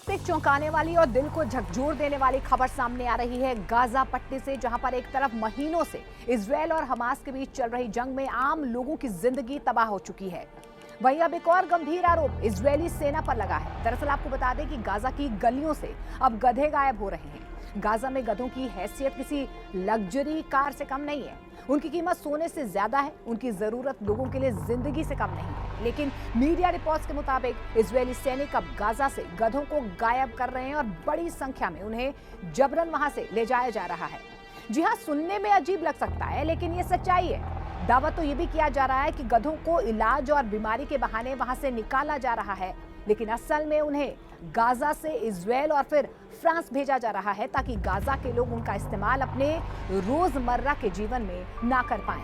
वक्त एक चौंकाने वाली और दिल को झकझोर देने वाली खबर सामने आ रही है गाजा पट्टी से, जहां पर एक तरफ महीनों से इजरायल और हमास के बीच चल रही जंग में आम लोगों की जिंदगी तबाह हो चुकी है। वहीं अब एक और गंभीर आरोप इजरायली सेना पर लगा है। दरअसल आपको बता दें कि गाजा की गलियों से अब गधे गायब हो रहे हैं। गाजा में गधों की हैसियत किसी लग्जरी कार से कम नहीं है। उनकी कीमत सोने से ज्यादा है। उनकी जरूरत लोगों के लिए जिंदगी से कम नहीं है। लेकिन मीडिया रिपोर्ट्स के मुताबिक इजरायली सैनिक अब गाजा से गधों को गायब कर रहे हैं और बड़ी संख्या में उन्हें जबरन वहां से ले जाया जा रहा है। जी हाँ, सुनने में अजीब लग सकता है, लेकिन ये सच्चाई है। दावा तो ये भी किया जा रहा है कि गधों को इलाज और बीमारी के बहाने वहां से निकाला जा रहा है, लेकिन असल में उन्हें गाजा से इजरायल और फिर फ्रांस भेजा जा रहा है ताकि गाजा के लोग उनका इस्तेमाल अपने रोजमर्रा के जीवन में ना कर पाएं।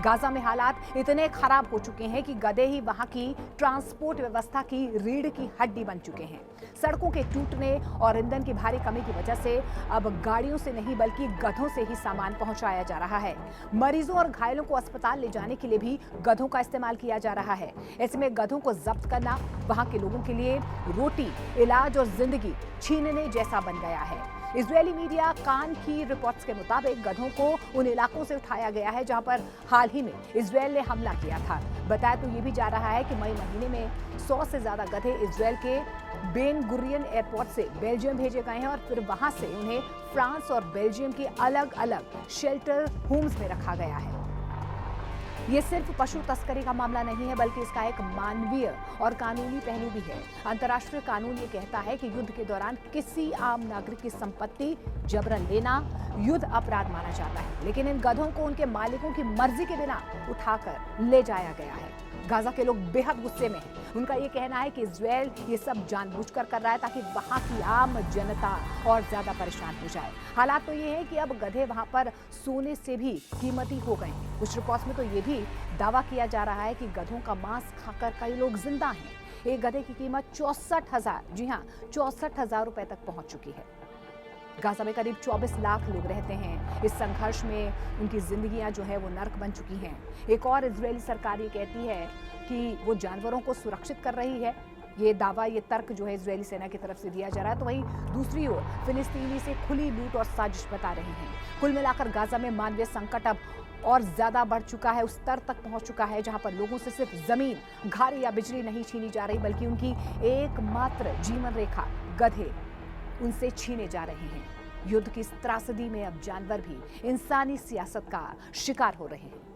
गाजा में हालात इतने खराब हो चुके हैं कि गधे ही वहां की ट्रांसपोर्ट व्यवस्था की रीढ़ की हड्डी बन चुके हैं। सड़कों के टूटने और ईंधन की भारी कमी की वजह से अब गाड़ियों से नहीं बल्कि गधों से ही सामान पहुंचाया जा रहा है। मरीजों और घायलों को अस्पताल ले जाने के लिए भी गधों का इस्तेमाल किया जा रहा है। ऐसे में गधों को जब्त करना वहां के लोगों के लिए रोटी, इलाज और जिंदगी छीनने जैसा बन गया है। इजरायली मीडिया कान की रिपोर्ट्स के मुताबिक गधों को उन इलाकों से उठाया गया है जहां पर हाल ही में इजरायल ने हमला किया था। बताया तो ये भी जा रहा है कि मई महीने में 100 से ज्यादा गधे इजरायल के बेन गुरियन एयरपोर्ट से बेल्जियम भेजे गए हैं और फिर वहां से उन्हें फ्रांस और बेल्जियम के अलग अलग शेल्टर होम्स में रखा गया है। ये सिर्फ पशु तस्करी का मामला नहीं है, बल्कि इसका एक मानवीय और कानूनी पहलू भी है। अंतर्राष्ट्रीय कानून ये कहता है कि युद्ध के दौरान किसी आम नागरिक की संपत्ति जबरन लेना युद्ध अपराध माना जाता है, लेकिन इन गधों को उनके मालिकों की मर्जी के बिना उठाकर ले जाया गया है। गाजा के लोग बेहद गुस्से में हैं। उनका ये कहना है कि इजरायल ये सब जानबूझकर कर रहा है ताकि वहां की आम जनता और ज्यादा परेशान हो जाए। हालात तो ये है कि अब गधे वहां पर सोने से भी कीमती हो गए हैं। कुछ रिपोर्ट्स में तो ये भी दावा किया जा रहा है कि गधों का मांस खाकर कई लोग जिंदा हैं। एक गधे की कीमत 64,000, जी हाँ 64,000 रुपए तक पहुंच चुकी है। गाजा में करीब 24 लाख लोग रहते हैं। इस संघर्ष में उनकी जिंदगियां जो है वो नर्क बन चुकी हैं। एक और इजरायली सरकार ये कहती है कि वो जानवरों को सुरक्षित कर रही है। ये दावा, ये तर्क जो है इजरायली सेना की तरफ से दिया जा रहा है। तो वहीं दूसरी ओर फिलिस्तीनी से खुली लूट और साजिश बता रहे हैं। कुल मिलाकर गाजा में मानवीय संकट अब और ज्यादा बढ़ चुका है, उस स्तर तक पहुंच चुका है जहां पर लोगों से सिर्फ जमीन, घर या बिजली नहीं छीनी जा रही, बल्कि उनकी एकमात्र जीवन रेखा गधे उनसे छीने जा रहे हैं। युद्ध की इस त्रासदी में अब जानवर भी इंसानी सियासत का शिकार हो रहे हैं।